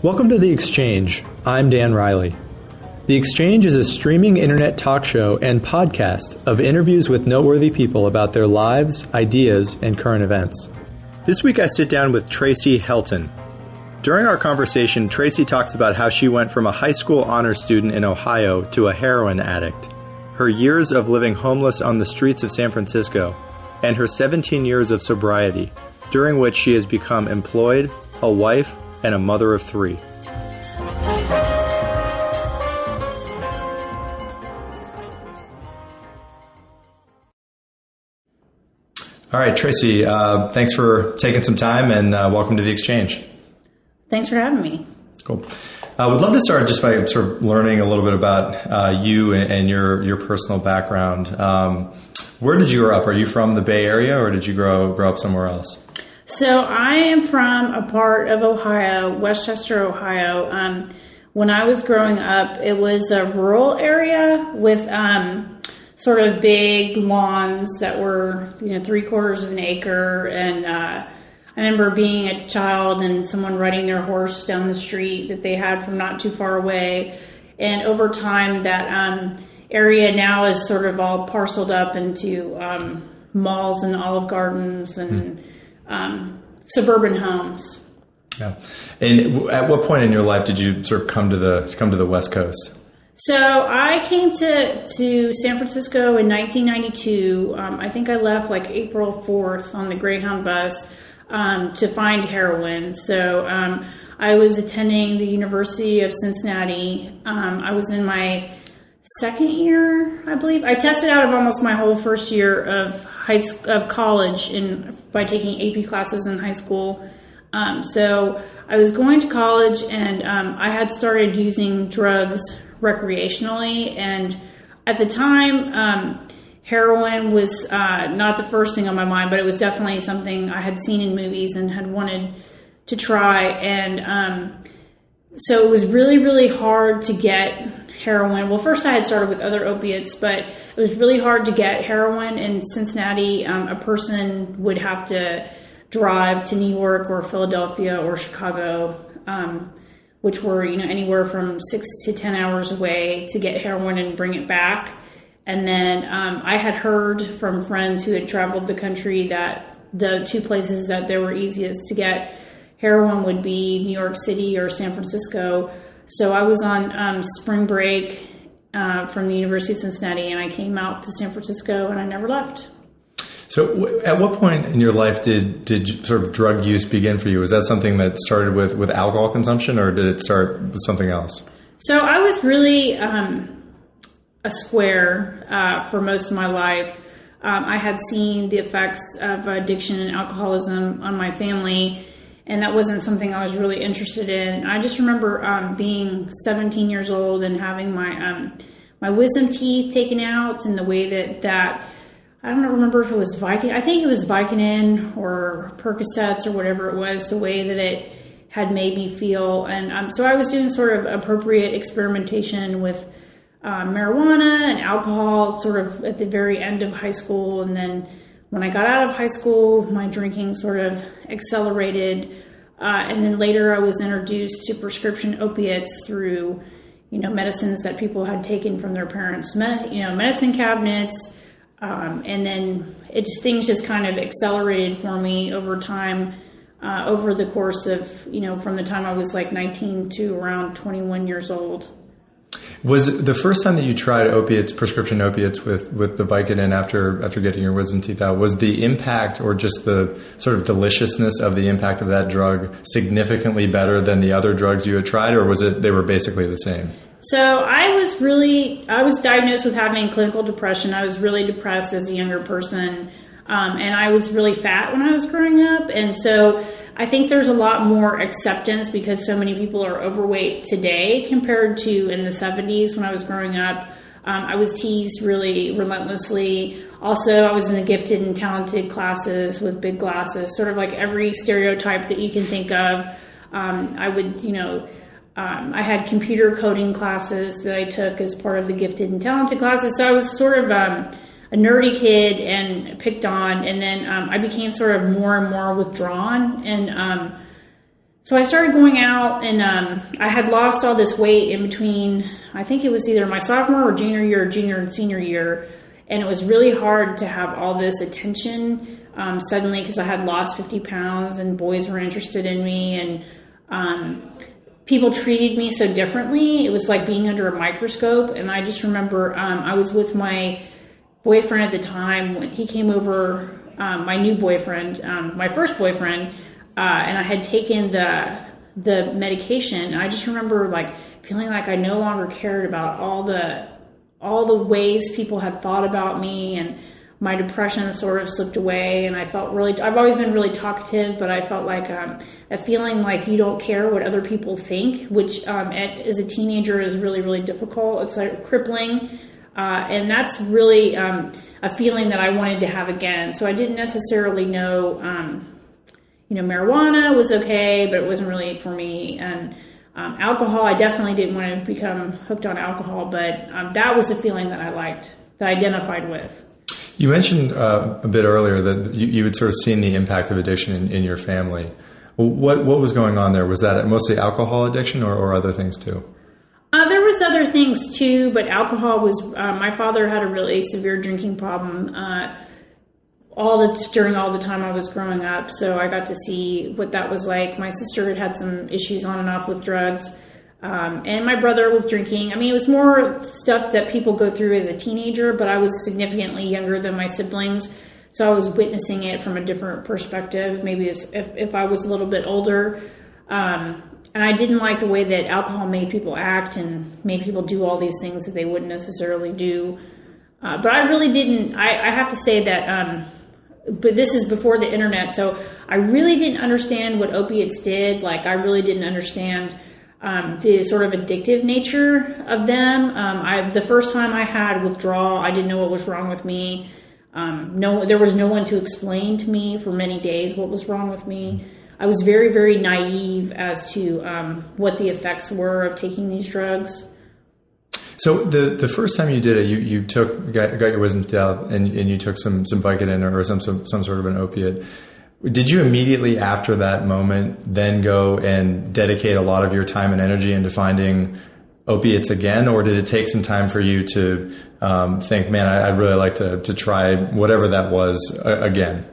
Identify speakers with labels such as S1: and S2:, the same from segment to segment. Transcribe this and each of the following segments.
S1: Welcome to The Exchange. I'm Dan Riley. The Exchange is a streaming internet talk show and podcast of interviews with noteworthy people about their lives, ideas, and current events. This week I sit down with Tracey Helton. During our conversation, Tracey talks about how she went from a high school honors student in Ohio to a heroin addict, her years of living homeless on the streets of San Francisco, and her 17 years of sobriety, during which she has become employed, a wife, and a mother of 3. All right, Tracey, thanks for taking some time and welcome to The Exchange.
S2: Thanks for having me.
S1: Cool. I would love to start just by sort of learning a little bit about you and your personal background. Where did you grow up? Are you from the Bay Area or did you grow up somewhere else?
S2: So I am from a part of Ohio, Westchester, Ohio. When I was growing up, it was a rural area with sort of big lawns that were, 3/4 of an acre. And I remember being a child and someone riding their horse down the street that they had from not too far away. And over time, that area now is sort of all parceled up into malls and Olive Gardens and suburban homes.
S1: Yeah. And at what point in your life did you sort of come to the West Coast?
S2: So I came to San Francisco in 1992. I think I left like April 4th on the Greyhound bus to find heroin. So I was attending the University of Cincinnati. I was in my second year, I believe. I tested out of almost my whole first year of college by taking AP classes in high school. So I was going to college, and I had started using drugs recreationally. And at the time, heroin was not the first thing on my mind, but it was definitely something I had seen in movies and had wanted to try. And so it was really, really hard to get heroin. Well, first I had started with other opiates, but it was really hard to get heroin in Cincinnati. A person would have to drive to New York or Philadelphia or Chicago, which were, anywhere from 6 to 10 hours away to get heroin and bring it back. And then I had heard from friends who had traveled the country that the two places that they were easiest to get heroin would be New York City or San Francisco. So I was on spring break from the University of Cincinnati, and I came out to San Francisco, and I never left.
S1: So at what point in your life did sort of drug use begin for you? Was that something that started with alcohol consumption, or did it start with something else? So
S2: I was really a square for most of my life. I had seen the effects of addiction and alcoholism on my family, and that wasn't something I was really interested in. I just remember being 17 years old and having my wisdom teeth taken out, and the way that I don't remember if it was Vicodin. I think it was Vicodin or Percocets or whatever it was, the way that it had made me feel. And so I was doing sort of appropriate experimentation with marijuana and alcohol sort of at the very end of high school. And then when I got out of high school, my drinking sort of accelerated. And then later I was introduced to prescription opiates through, medicines that people had taken from their parents' medicine cabinets. And then things just kind of accelerated for me over time, over the course of, from the time I was like 19 to around 21 years old.
S1: Was the first time that you tried prescription opiates with the Vicodin after getting your wisdom teeth out, was the impact or just the sort of deliciousness of the impact of that drug significantly better than the other drugs you had tried, or was it they were basically the same?
S2: So I was diagnosed with having clinical depression. I was really depressed as a younger person. And I was really fat when I was growing up. And so I think there's a lot more acceptance because so many people are overweight today compared to in the 70s when I was growing up. I was teased really relentlessly. Also, I was in the gifted and talented classes with big glasses, sort of like every stereotype that you can think of. I had computer coding classes that I took as part of the gifted and talented classes. So I was sort of a nerdy kid and picked on. And then I became sort of more and more withdrawn. And So I started going out, and I had lost all this weight in between, I think it was either my sophomore or junior year, or junior and senior year. And it was really hard to have all this attention suddenly, because I had lost 50 pounds and boys were interested in me, and people treated me so differently. It was like being under a microscope. And I just remember I was with my boyfriend at the time when he came over, my new boyfriend, my first boyfriend, and I had taken the medication. And I just remember like feeling like I no longer cared about all the ways people had thought about me, and my depression sort of slipped away. And I felt I've always been really talkative, but I felt like a feeling like you don't care what other people think, which as a teenager is really, really difficult. It's like crippling. And that's really a feeling that I wanted to have again. So I didn't necessarily know, marijuana was okay, but it wasn't really for me. And alcohol, I definitely didn't want to become hooked on alcohol, but that was a feeling that I liked, that I identified with.
S1: You mentioned a bit earlier that you had sort of seen the impact of addiction in your family. What was going on there? Was that mostly alcohol addiction or other things too?
S2: There was other things too, but alcohol was, my father had a really severe drinking problem during all the time I was growing up. So I got to see what that was like. My sister had some issues on and off with drugs. And my brother was drinking. I mean, it was more stuff that people go through as a teenager, but I was significantly younger than my siblings. So I was witnessing it from a different perspective, maybe as if I was a little bit older. And I didn't like the way that alcohol made people act and made people do all these things that they wouldn't necessarily do. But I really didn't, I have to say that, but this is before the internet, so I really didn't understand what opiates did. Like, I really didn't understand the sort of addictive nature of them. The first time I had withdrawal, I didn't know what was wrong with me. There was no one to explain to me for many days what was wrong with me. I was very, very naive as to what the effects were of taking these drugs.
S1: So the first time you did it, you got your wisdom teeth out and you took some Vicodin or some sort of an opiate. Did you immediately after that moment then go and dedicate a lot of your time and energy into finding opiates again, or did it take some time for you to think, man, I'd really like to try whatever that was again?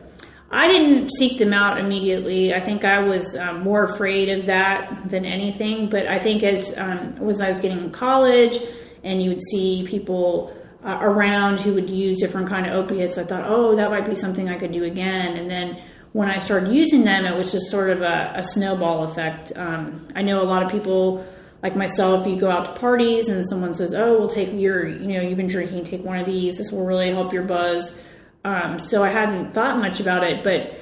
S2: I didn't seek them out immediately. I think I was more afraid of that than anything. But I think as I was getting in college and you would see people around who would use different kind of opiates, I thought, oh, that might be something I could do again. And then when I started using them, it was just sort of a snowball effect. I know a lot of people like myself, you go out to parties and someone says, oh, we'll take you've been drinking, take one of these. This will really help your buzz. So I hadn't thought much about it, but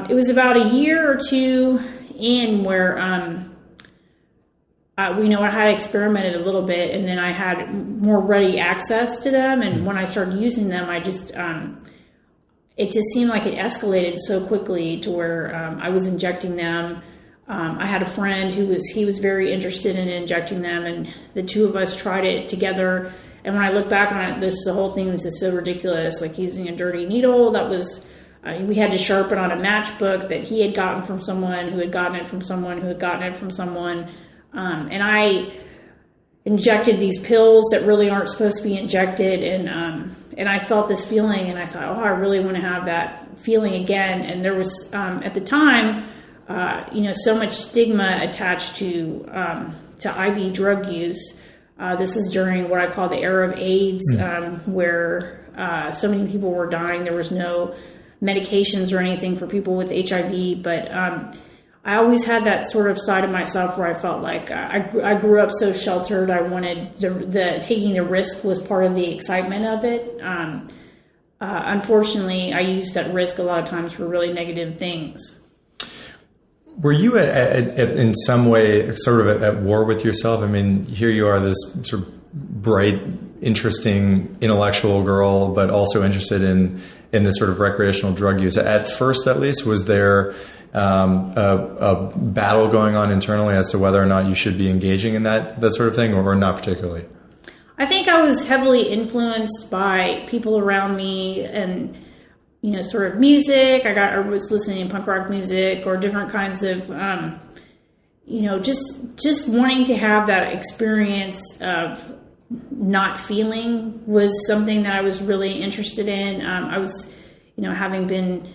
S2: it was about a year or two in where I had experimented a little bit, and then I had more ready access to them. And when I started using them, I just it just seemed like it escalated so quickly to where I was injecting them. I had a friend he was very interested in injecting them, and the two of us tried it together. And when I look back on it, the whole thing was just so ridiculous, like using a dirty needle that was, we had to sharpen on a matchbook that he had gotten from someone who had gotten it from someone who had gotten it from someone. And I injected these pills that really aren't supposed to be injected. And I felt this feeling, and I thought, oh, I really want to have that feeling again. And there was, at the time, so much stigma attached to IV drug use. This is during what I call the era of AIDS, where so many people were dying. There was no medications or anything for people with HIV, but I always had that sort of side of myself where I felt like I grew up so sheltered. I wanted the taking the risk was part of the excitement of it. Unfortunately, I used that risk a lot of times for really negative things.
S1: Were you in some way sort of at war with yourself? I mean, here you are, this sort of bright, interesting, intellectual girl, but also interested in this sort of recreational drug use. At first, at least, was there a battle going on internally as to whether or not you should be engaging in that sort of thing, or not particularly?
S2: I think I was heavily influenced by people around me and sort of music. I was listening to punk rock music or different kinds of, just wanting to have that experience of not feeling was something that I was really interested in. I was, having been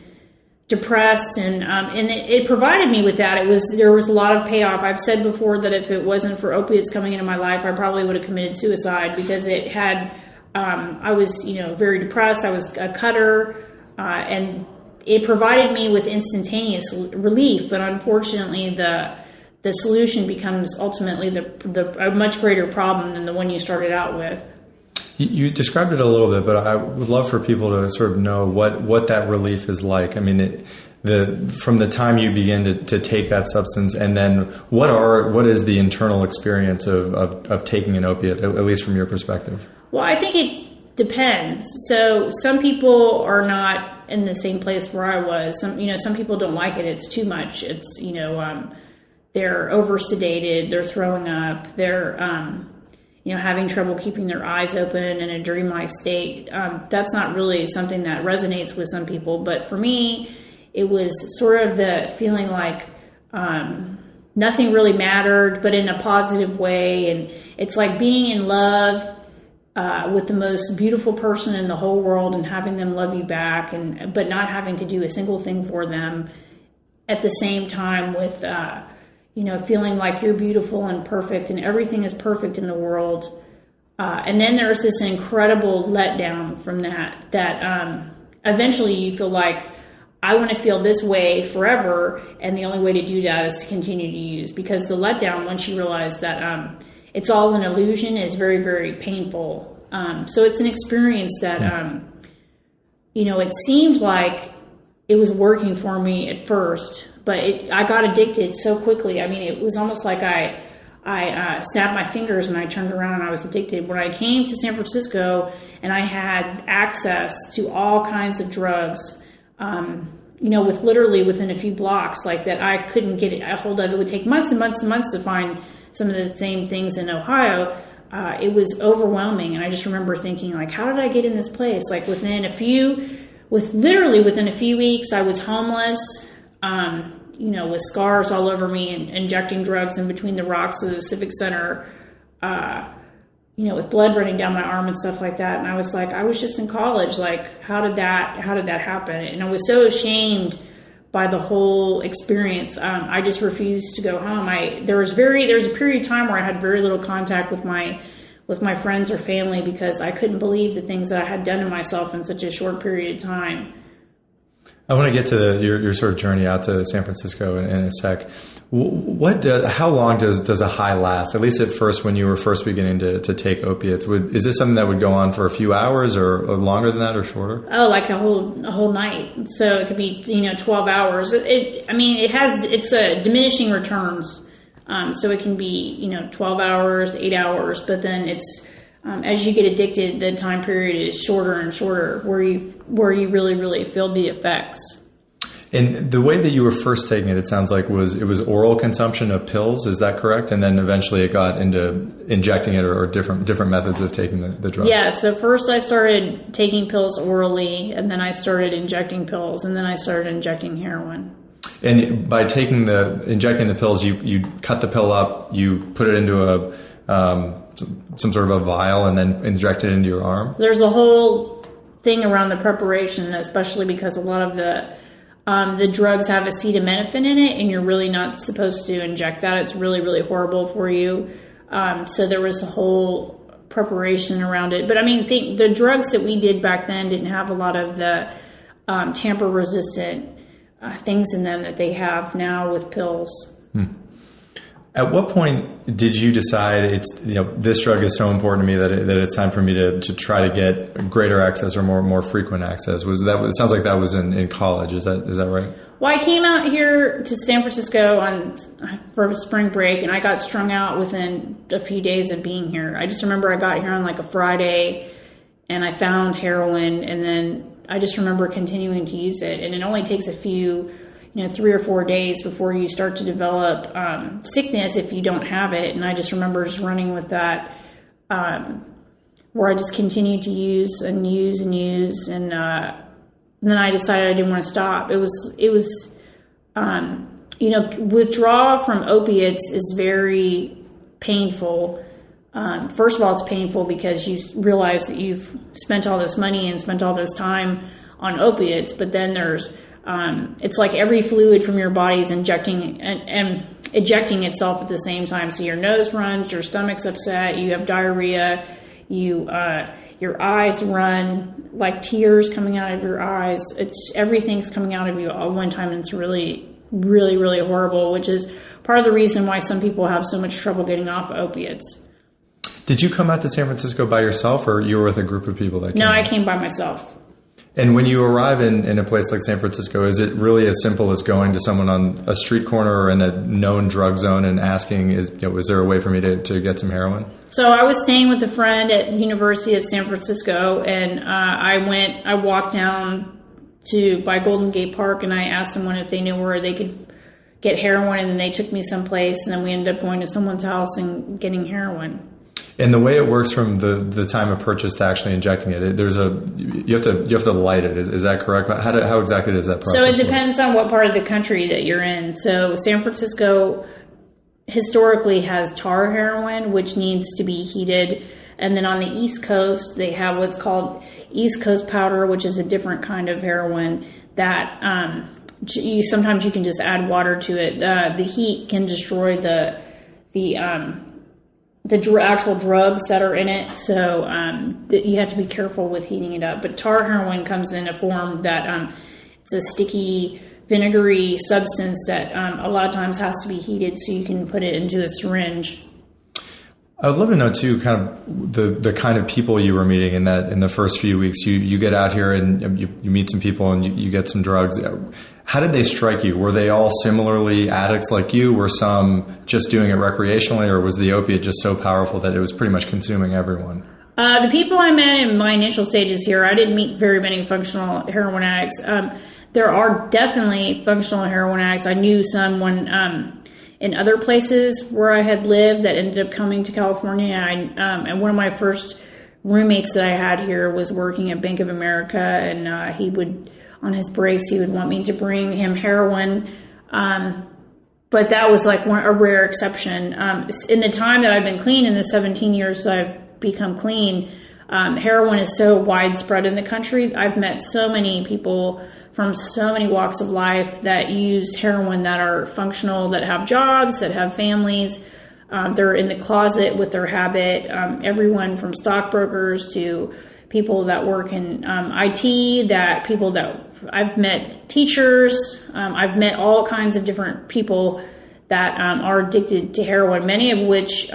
S2: depressed, and it provided me with that. There was a lot of payoff. I've said before that if it wasn't for opiates coming into my life, I probably would have committed suicide, because it had. I was, very depressed. I was a cutter, and it provided me with instantaneous relief. But unfortunately, the solution becomes ultimately a much greater problem than the one you started out with.
S1: You described it a little bit, but I would love for people to sort of know what that relief is like. I mean, from the time you begin to take that substance, and then what is the internal experience of taking an opiate, at least from your perspective? Well,
S2: I think it depends. So some people are not in the same place where I was. Some people don't like it. It's too much. It's, they're over sedated, they're throwing up, they're, having trouble keeping their eyes open in a dreamlike state. That's not really something that resonates with some people. But for me, it was sort of the feeling like nothing really mattered, but in a positive way. And it's like being in love with the most beautiful person in the whole world, and having them love you back, but not having to do a single thing for them at the same time, with feeling like you're beautiful and perfect and everything is perfect in the world. And then there's this incredible letdown from that eventually you feel like, I want to feel this way forever. And the only way to do that is to continue to use, because the letdown, once you realize that it's all an illusion, is very, very painful. So it's an experience that, it seemed like it was working for me at first, but I got addicted so quickly. I mean, it was almost like I snapped my fingers and I turned around and I was addicted. When I came to San Francisco and I had access to all kinds of drugs, with literally within a few blocks, like that I couldn't get a hold of. It would take months and months and months to find some of the same things in Ohio. It was overwhelming. And I just remember thinking, like, how did I get in this place? Like within a few weeks, I was homeless, with scars all over me and injecting drugs in between the rocks of the Civic Center, with blood running down my arm and stuff like that. And I was like, I was just in college. Like, how did that happen? And I was so ashamed by the whole experience. I just refused to go home. There was a period of time where I had very little contact with my friends or family, because I couldn't believe the things that I had done to myself in such a short period of time.
S1: I want to get to your sort of journey out to San Francisco in a sec. How long does a high last? At least at first, when you were first beginning to take opiates, is this something that would go on for a few hours, or longer than that, or shorter?
S2: Oh, like a whole night. So it could be 12 hours. It's a diminishing returns. So it can be 12 hours, 8 hours, but then it's as you get addicted, the time period is shorter and shorter, where you really, really feel the effects.
S1: And the way that you were first taking it sounds like it was oral consumption of pills. Is that correct? And then eventually it got into injecting it, or different methods of taking the drug.
S2: Yeah. So first I started taking pills orally, and then I started injecting pills, and then I started injecting heroin.
S1: And by injecting the pills, you cut the pill up, you put it into some sort of a vial, and then inject it into your arm? There's
S2: a whole thing around the preparation, especially because a lot of the drugs have acetaminophen in it, and you're really not supposed to inject that. It's really, really horrible for you. So there was a whole preparation around it. But the drugs that we did back then didn't have a lot of the tamper-resistant things in them that they have now with pills.
S1: At what point did you decide this drug is so important to me that it's time for me to try to get greater access, or more frequent access? It sounds like that was in college. Is that right?
S2: Well, I came out here to San Francisco for spring break, and I got strung out within a few days of being here. I just remember I got here on like a Friday, and I found heroin, and then I just remember continuing to use it. And it only takes a few 3 or 4 days before you start to develop sickness if you don't have it. And I just remember just running with that, where I just continued to use. And then I decided I didn't want to stop. It was withdrawal from opiates is very painful. First of all, it's painful because you realize that you've spent all this money and spent all this time on opiates, but then there's it's like every fluid from your body is injecting and ejecting itself at the same time. So your nose runs, your stomach's upset, you have diarrhea, your eyes run, like tears coming out of your eyes. Everything's coming out of you all one time, and it's really, really, really horrible, which is part of the reason why some people have so much trouble getting off opiates.
S1: Did you come out to San Francisco by yourself, or you were with a group of people that came?
S2: No, I came by myself. And
S1: when you arrive in a place like San Francisco, is it really as simple as going to someone on a street corner or in a known drug zone and asking, is there a way for me to get some heroin? So
S2: I was staying with a friend at the University of San Francisco, and I walked down by Golden Gate Park, and I asked someone if they knew where they could get heroin, and then they took me someplace, and then we ended up going to someone's house and getting heroin.
S1: And the way it works from the time of purchase to actually injecting it, you have to light it. Is that correct? How exactly does that process work?
S2: So it depends on what part of the country that you're in. So San Francisco historically has tar heroin, which needs to be heated. And then on the East Coast, they have what's called East Coast powder, which is a different kind of heroin that sometimes you can just add water to it. The heat can destroy the actual drugs that are in it, so you have to be careful with heating it up. But tar heroin comes in a form that it's a sticky, vinegary substance that a lot of times has to be heated so you can put it into a syringe.
S1: I would love to know too, kind of the kind of people you were meeting in the first few weeks. You get out here and you meet some people and you get some drugs. How did they strike you? Were they all similarly addicts like you? Were some just doing it recreationally, or was the opiate just so powerful that it was pretty much consuming everyone?
S2: The people I met in my initial stages here, I didn't meet very many functional heroin addicts. There are definitely functional heroin addicts. I knew someone in other places where I had lived that ended up coming to California. And one of my first roommates that I had here was working at Bank of America, and he would, on his breaks, he would want me to bring him heroin. But that was like a rare exception. In the time that I've been clean, in the 17 years that I've become clean, heroin is so widespread in the country. I've met so many people from so many walks of life that use heroin that are functional, that have jobs, that have families. They're in the closet with their habit. Everyone from stockbrokers to people that work in IT, I've met teachers. I've met all kinds of different people that are addicted to heroin, many of which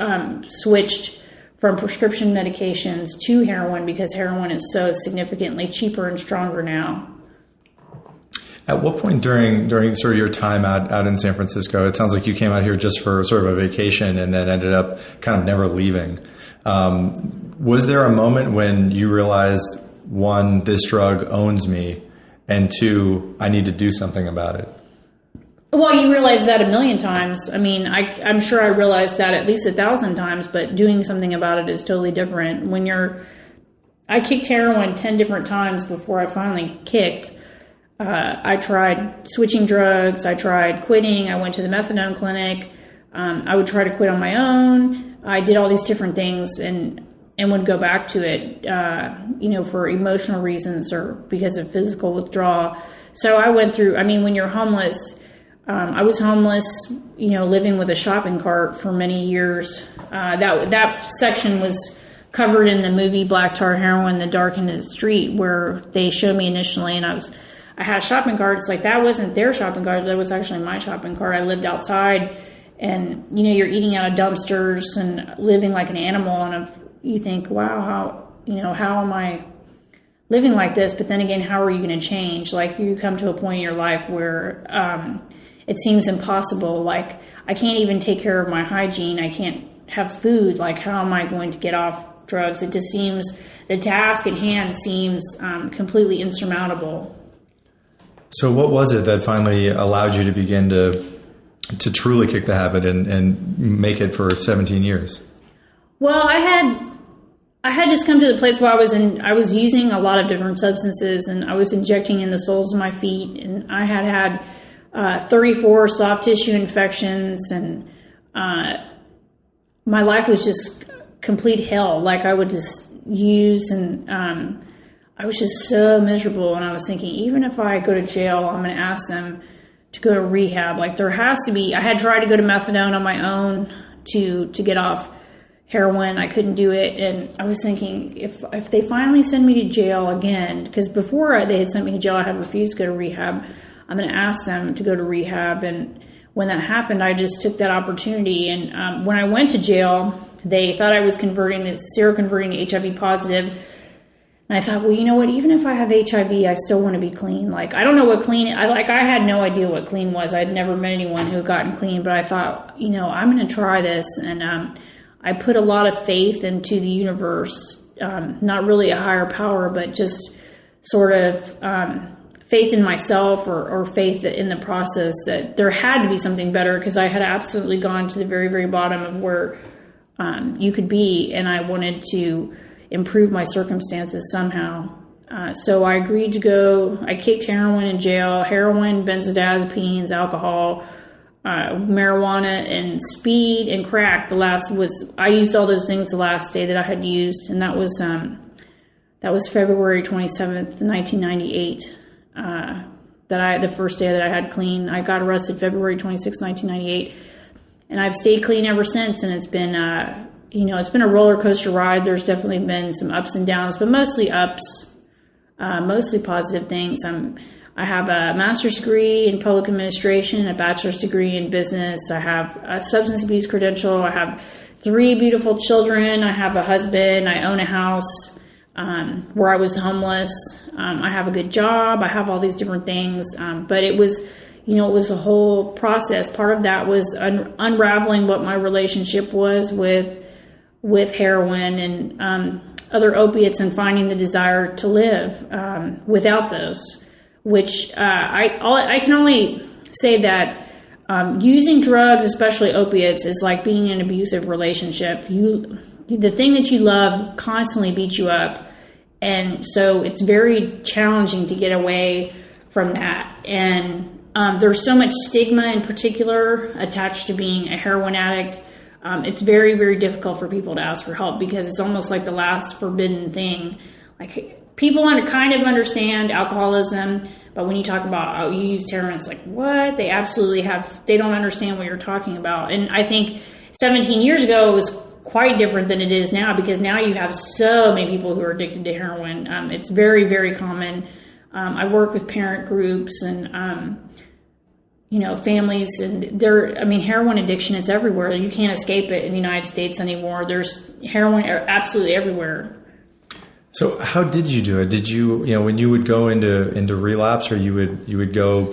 S2: switched from prescription medications to heroin because heroin is so significantly cheaper and stronger now.
S1: At what point during sort of your time out in San Francisco, it sounds like you came out here just for sort of a vacation and then ended up kind of never leaving. Was there a moment when you realized, one, this drug owns me, and two, I need to do something about it?
S2: Well, you realize that a million times. I mean, I'm sure I realized that at least 1,000 times, but doing something about it is totally different. I kicked heroin 10 different times before I finally kicked. I tried switching drugs. I tried quitting. I went to the methadone clinic. I would try to quit on my own. I did all these different things and would go back to it, for emotional reasons or because of physical withdrawal. So I went through, when you're homeless, I was homeless, living with a shopping cart for many years. That section was covered in the movie Black Tar Heroin, The Dark End of the Street, where they showed me initially, and I had a shopping cart. It's like, that wasn't their shopping cart. That was actually my shopping cart. I lived outside, and, you're eating out of dumpsters and living like an animal. And you think, wow, how am I living like this? But then again, how are you going to change? Like, you come to a point in your life where it seems impossible. Like, I can't even take care of my hygiene. I can't have food. Like, how am I going to get off drugs? It just seems, the task at hand seems completely insurmountable.
S1: So what was it that finally allowed you to begin to truly kick the habit and make it for 17 years? Well, I had just come to the place where I was using a lot of different substances, and I was injecting in the soles of my feet, and I had
S2: 34 soft tissue infections, and my life was just complete hell. Like I would just use, and I was just so miserable. And I was thinking, even if I go to jail, I'm going to ask them to go to rehab. Like there has to be. I had tried to go to methadone on my own to get off heroin. I couldn't do it, and I was thinking, if they finally send me to jail again, because before they had sent me to jail, I had refused to go to rehab. I'm going to ask them to go to rehab, and when that happened, I just took that opportunity. And when I went to jail, they thought I was seroconverting to HIV positive. And I thought, well, you know what? Even if I have HIV, I still want to be clean. Like, I don't know what clean. I had no idea what clean was. I'd never met anyone who had gotten clean, but I thought, I'm going to try this. And I put a lot of faith into the universe, not really a higher power, but just sort of faith in myself or faith in the process that there had to be something better, because I had absolutely gone to the very, very bottom of where you could be, and I wanted to improve my circumstances somehow. So I agreed to go. I kicked heroin in jail, heroin, benzodiazepines, alcohol, marijuana, and speed and crack. I used all those things the last day that I had used, and that was February 27th, 1998. The first day that I had clean. I got arrested February 26, 1998, and I've stayed clean ever since. And it's been, it's been a roller coaster ride. There's definitely been some ups and downs, but mostly ups, mostly positive things. I have a master's degree in public administration, a bachelor's degree in business. I have a substance abuse credential. I have 3 beautiful children. I have a husband. I own a house where I was homeless. I have a good job. I have all these different things. But it was, it was a whole process. Part of that was unraveling what my relationship was with heroin and other opiates, and finding the desire to live without those. Which I can only say that using drugs, especially opiates, is like being in an abusive relationship. The thing that you love constantly beats you up. And so it's very challenging to get away from that. And there's so much stigma in particular attached to being a heroin addict. It's very, very difficult for people to ask for help, because it's almost like the last forbidden thing. Like, people kind of understand alcoholism, but when you talk about, you used heroin, it's like, what? They absolutely they don't understand what you're talking about. And I think 17 years ago, it was quite different than it is now, because now you have so many people who are addicted to heroin. It's very, very common. I work with parent groups and, families, and heroin addiction, it's everywhere. You can't escape it in the United States anymore. There's heroin absolutely everywhere.
S1: So how did you do it? Did you, when you would go into relapse, or you would go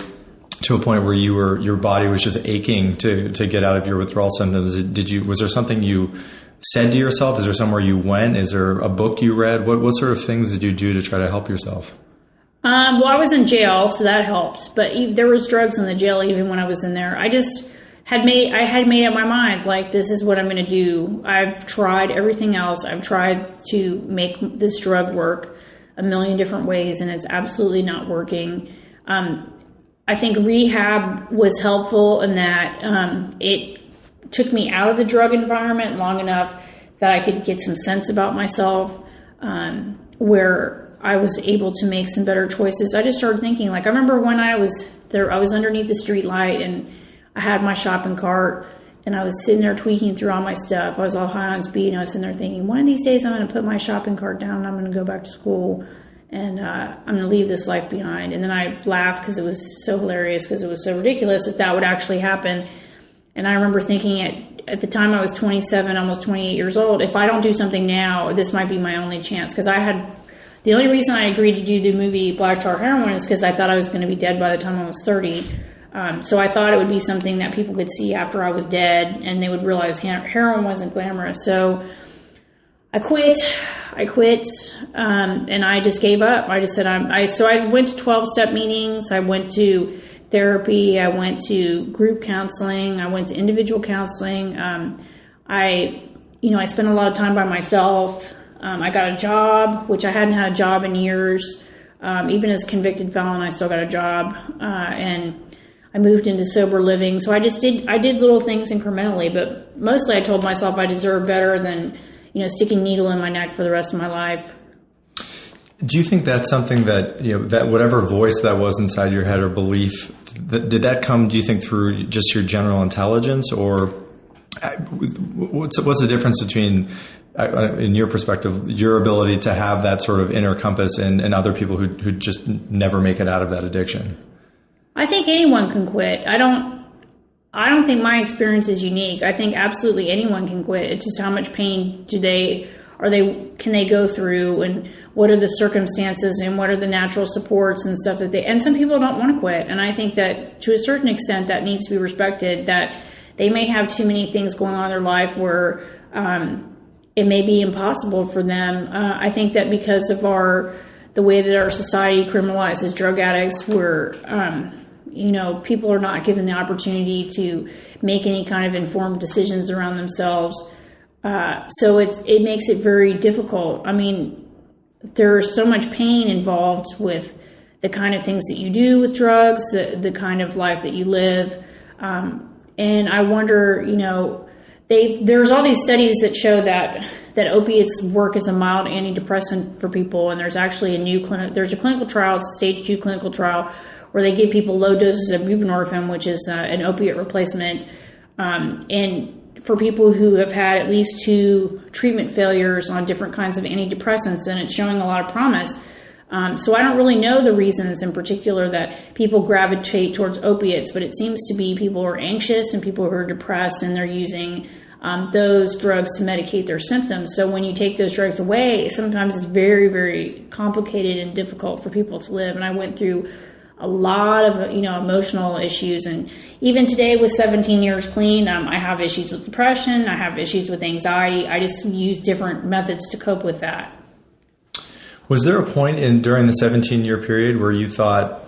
S1: to a point where your body was just aching to get out of your withdrawal symptoms? Was there something you said to yourself? Is there somewhere you went? Is there a book you read? What sort of things did you do to try to help yourself?
S2: Well, I was in jail, so that helped. But there was drugs in the jail even when I was in there. I had made up my mind, like, this is what I'm going to do. I've tried everything else. I've tried to make this drug work a million different ways, and it's absolutely not working. I think rehab was helpful in that it took me out of the drug environment long enough that I could get some sense about myself, where I was able to make some better choices. I just started thinking, like, I remember when I was there, I was underneath the street light, and I had my shopping cart, and I was sitting there tweaking through all my stuff. I was all high on speed, and I was sitting there thinking, one of these days I'm going to put my shopping cart down, and I'm going to go back to school, and I'm going to leave this life behind. And then I laughed because it was so hilarious, because it was so ridiculous that would actually happen. And I remember thinking at the time I was 27, almost 28 years old, if I don't do something now, this might be my only chance. Because the only reason I agreed to do the movie Black Tar Heroin is because I thought I was going to be dead by the time I was 30. So I thought it would be something that people could see after I was dead, and they would realize heroin wasn't glamorous. So I quit, and I just gave up. I just said, so I went to 12-step meetings. I went to therapy. I went to group counseling. I went to individual counseling. I spent a lot of time by myself. I got a job, which I hadn't had a job in years. Even as a convicted felon, I still got a job. And I moved into sober living. So I did little things incrementally, but mostly I told myself I deserve better than, sticking a needle in my neck for the rest of my life.
S1: Do you think that's something that, that whatever voice that was inside your head or belief, did that come, do you think, through just your general intelligence, or what's the difference between, in your perspective, your ability to have that sort of inner compass and other people who just never make it out of that addiction?
S2: I think anyone can quit. I don't think my experience is unique. I think absolutely anyone can quit. It's just how much pain can they go through, and what are the circumstances, and what are the natural supports and stuff and some people don't want to quit. And I think that to a certain extent that needs to be respected, that they may have too many things going on in their life where it may be impossible for them. I think that because of the way that our society criminalizes drug addicts, where people are not given the opportunity to make any kind of informed decisions around themselves. So it makes it very difficult. I mean, there's so much pain involved with the kind of things that you do with drugs, the kind of life that you live. And I wonder, there's all these studies that show that opiates work as a mild antidepressant for people. And there's actually there's a clinical trial, it's a stage 2 clinical trial, where they give people low doses of buprenorphine, which is an opiate replacement. And for people who have had at least 2 treatment failures on different kinds of antidepressants, and it's showing a lot of promise. So I don't really know the reasons in particular that people gravitate towards opiates, but it seems to be people who are anxious and people who are depressed, and they're using those drugs to medicate their symptoms. So when you take those drugs away, sometimes it's very, very complicated and difficult for people to live. And I went through a lot of emotional issues, and even today with 17 years clean, I have issues with depression, I have issues with anxiety. I just use different methods to cope with that.
S1: Was there a point during the 17-year period where you thought,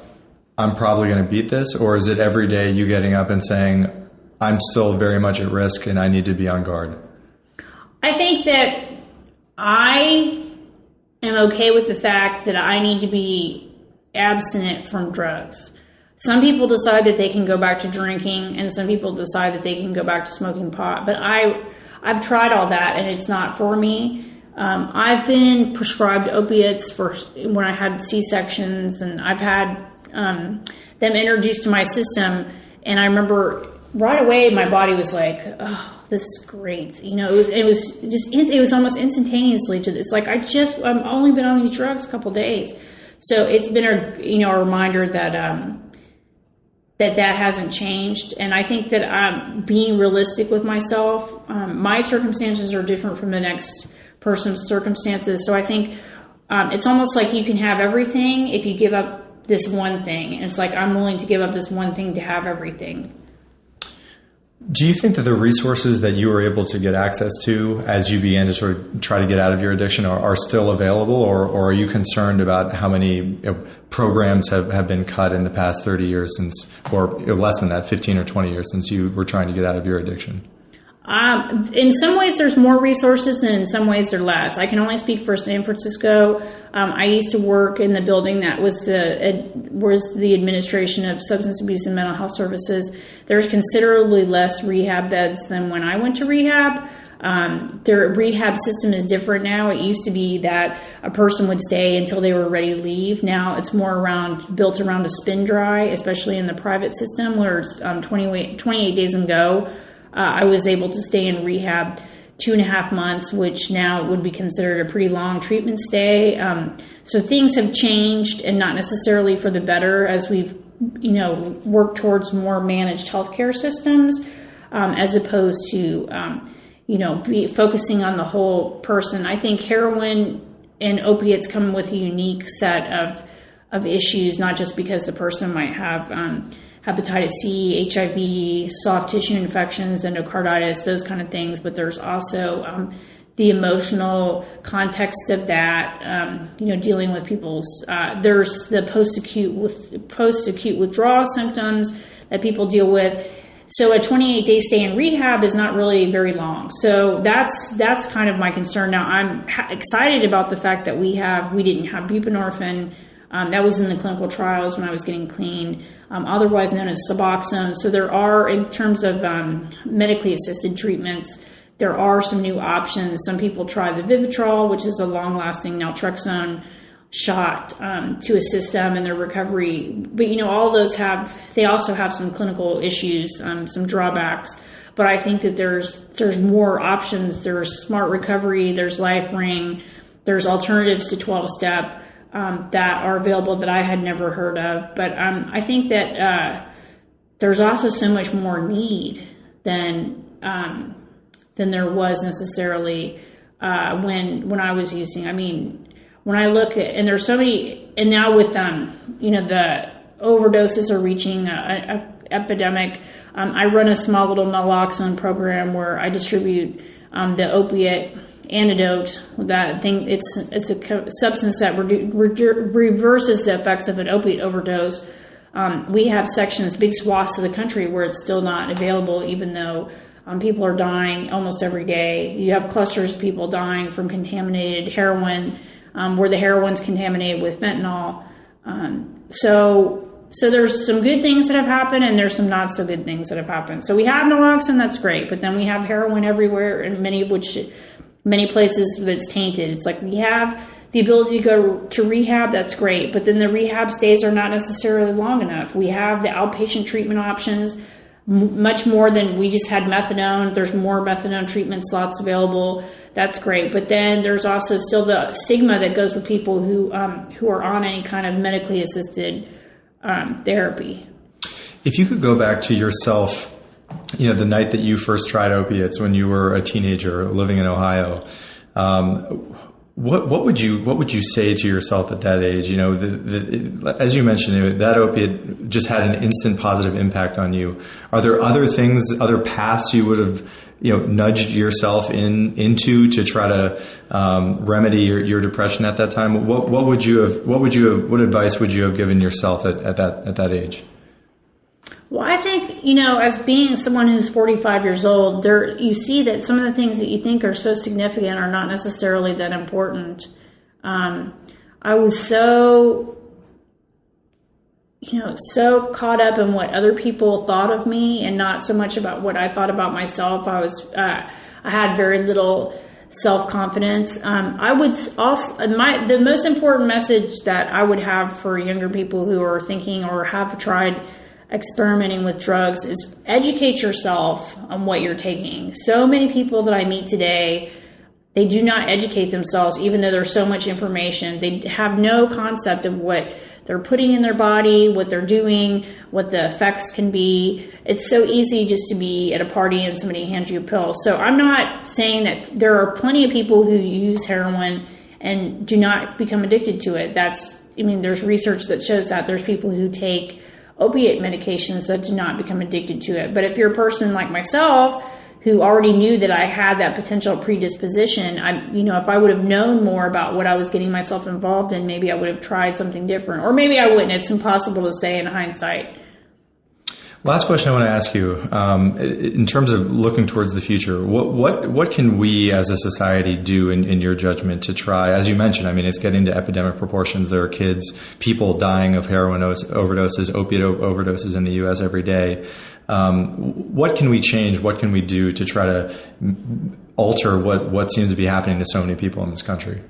S1: I'm probably going to beat this, or is it every day you getting up and saying, I'm still very much at risk and I need to be on guard?
S2: I think that I am okay with the fact that I need to be abstinent from drugs. Some people decide that they can go back to drinking, and some people decide that they can go back to smoking pot. But I've tried all that, and it's not for me. I've been prescribed opiates for when I had C-sections, and I've had them introduced to my system. And I remember right away my body was like, "Oh, this is great." It was almost instantaneously. It's like I've only been on these drugs a couple days. So it's been a reminder that that hasn't changed. And I think that I'm being realistic with myself. My circumstances are different from the next person's circumstances. So I think it's almost like you can have everything if you give up this one thing. And it's like I'm willing to give up this one thing to have everything.
S1: Do you think that the resources that you were able to get access to as you began to sort of try to get out of your addiction are still available, or are you concerned about how many programs have been cut in the past 30 years since, or less than that, 15 or 20 years since you were trying to get out of your addiction?
S2: In some ways there's more resources, and in some ways there's less. I can only speak for San Francisco. I used to work in the building that was the administration of substance abuse and mental health services. There's considerably less rehab beds than when I went to rehab. Their rehab system is different now. It used to be that a person would stay until they were ready to leave. Now it's more built around a spin dry, especially in the private system, where it's 28 days and go. I was able to stay in rehab 2.5 months, which now would be considered a pretty long treatment stay. So things have changed, and not necessarily for the better, as we've, worked towards more managed healthcare systems, as opposed to, focusing on the whole person. I think heroin and opiates come with a unique set of issues, not just because the person might have hepatitis C, HIV, soft tissue infections, endocarditis, those kind of things. But there's also the emotional context of that, dealing with people's, there's the post-acute withdrawal symptoms that people deal with. So a 28-day stay in rehab is not really very long. So that's kind of my concern. Now, I'm excited about the fact that we didn't have buprenorphine That was in the clinical trials when I was getting clean, otherwise known as Suboxone. So there are, in terms of medically assisted treatments, there are some new options. Some people try the Vivitrol, which is a long-lasting naltrexone shot to assist them in their recovery. But, all those they also have some clinical issues, some drawbacks. But I think that there's more options. There's Smart Recovery, there's Life Ring, there's alternatives to 12-step that are available that I had never heard of. But I think that there's also so much more need than there was necessarily when I was using. I mean, when I look at, and there's so many, and now with the overdoses are reaching a epidemic. I run a small little naloxone program where I distribute the opiate antidote. That thing, it's a substance that reverses the effects of an opiate overdose. We have sections, big swaths of the country where it's still not available, even though people are dying almost every day. You have clusters of people dying from contaminated heroin, where the heroin's contaminated with fentanyl. So there's some good things that have happened, and there's some not so good things that have happened. So we have naloxone, that's great, but then we have heroin everywhere, and many places that's tainted. It's like we have the ability to go to rehab, that's great, but then the rehab stays are not necessarily long enough. We have the outpatient treatment options, much more than we just had methadone. There's more methadone treatment slots available. That's great. But then there's also still the stigma that goes with people who are on any kind of medically assisted therapy.
S3: If you could go back to yourself, the night that you first tried opiates when you were a teenager living in Ohio, what would you say to yourself at that age? As you mentioned, that opiate just had an instant positive impact on you. Are there other things, other paths you would have, nudged yourself into to try to remedy your depression at that time? What advice would you have given yourself at that age?
S2: Well, I think, as being someone who's 45 years old, you see that some of the things that you think are so significant are not necessarily that important. I was so caught up in what other people thought of me and not so much about what I thought about myself. I had very little self-confidence. I would also, the most important message that I would have for younger people who are thinking or have tried experimenting with drugs is educate yourself on what you're taking. So many people that I meet today, they do not educate themselves, even though there's so much information. They have no concept of what they're putting in their body, what they're doing, what the effects can be. It's so easy just to be at a party and somebody hands you a pill. So I'm not saying that there are plenty of people who use heroin and do not become addicted to it. There's research that shows that there's people who take opiate medications that do not become addicted to it. But if you're a person like myself who already knew that I had that potential predisposition, if I would have known more about what I was getting myself involved in, maybe I would have tried something different, or maybe I wouldn't. It's impossible to say in hindsight.
S3: Last question I want to ask you, in terms of looking towards the future, what can we as a society do in your judgment to try, as you mentioned, it's getting to epidemic proportions. There are people dying of heroin overdoses, opiate overdoses in the U.S. every day. What can we change? What can we do to try to alter what seems to be happening to so many people in this country?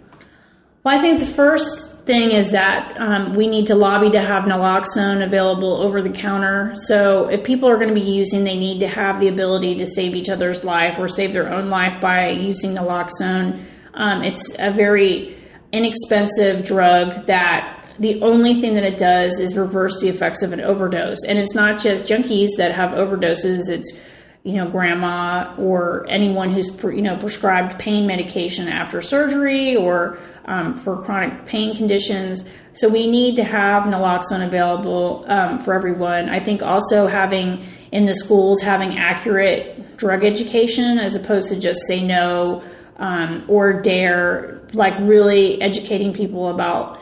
S2: Well, I think the first thing is that we need to lobby to have naloxone available over the counter. So if people are going to be using, they need to have the ability to save each other's life or save their own life by using naloxone. It's a very inexpensive drug that the only thing that it does is reverse the effects of an overdose. And it's not just junkies that have overdoses. It's grandma or anyone who's prescribed pain medication after surgery or for chronic pain conditions. So we need to have naloxone available for everyone. I think also having in the schools, having accurate drug education as opposed to just say no or dare, like really educating people about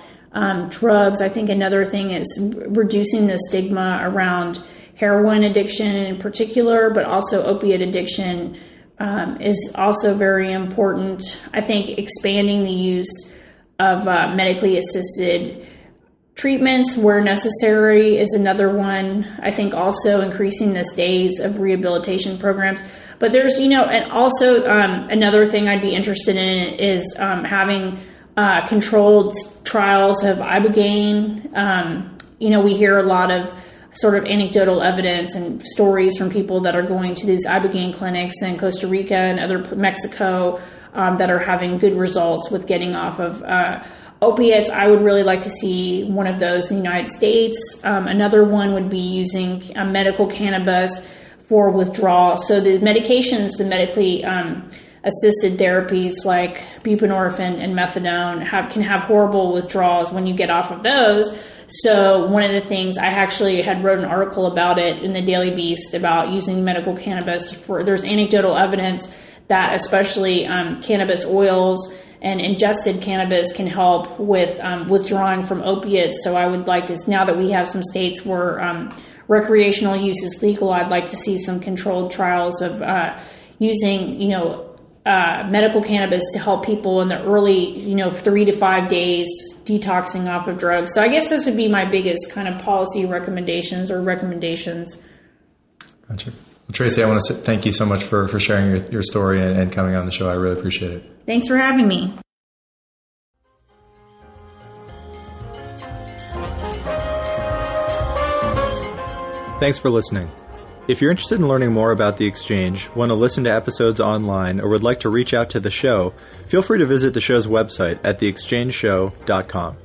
S2: drugs. I think another thing is reducing the stigma around heroin addiction in particular, but also opiate addiction is also very important. I think expanding the use of medically assisted Treatments where necessary is another one. I think also increasing the days of rehabilitation programs. But there's, and also another thing I'd be interested in is having controlled trials of Ibogaine. We hear a lot of sort of anecdotal evidence and stories from people that are going to these Ibogaine clinics in Costa Rica and Mexico that are having good results with getting off of opiates. I would really like to see one of those in the United States. Another one would be using medical cannabis for withdrawal. So the medications, the medically assisted therapies like buprenorphine and methadone can have horrible withdrawals when you get off of those. So one of the things, I actually had wrote an article about it in the Daily Beast about using medical cannabis there's anecdotal evidence that especially cannabis oils and ingested cannabis can help with withdrawing from opiates. So I would like to, now that we have some states where recreational use is legal, I'd like to see some controlled trials of using, medical cannabis to help people in the early, 3 to 5 days detoxing off of drugs. So I guess this would be my biggest kind of policy recommendations.
S3: Gotcha. Well, Tracey, I want to thank you so much for sharing your story and coming on the show. I really appreciate it.
S2: Thanks for having me.
S1: Thanks for listening. If you're interested in learning more about The Exchange, want to listen to episodes online, or would like to reach out to the show, feel free to visit the show's website at theexchangeshow.com.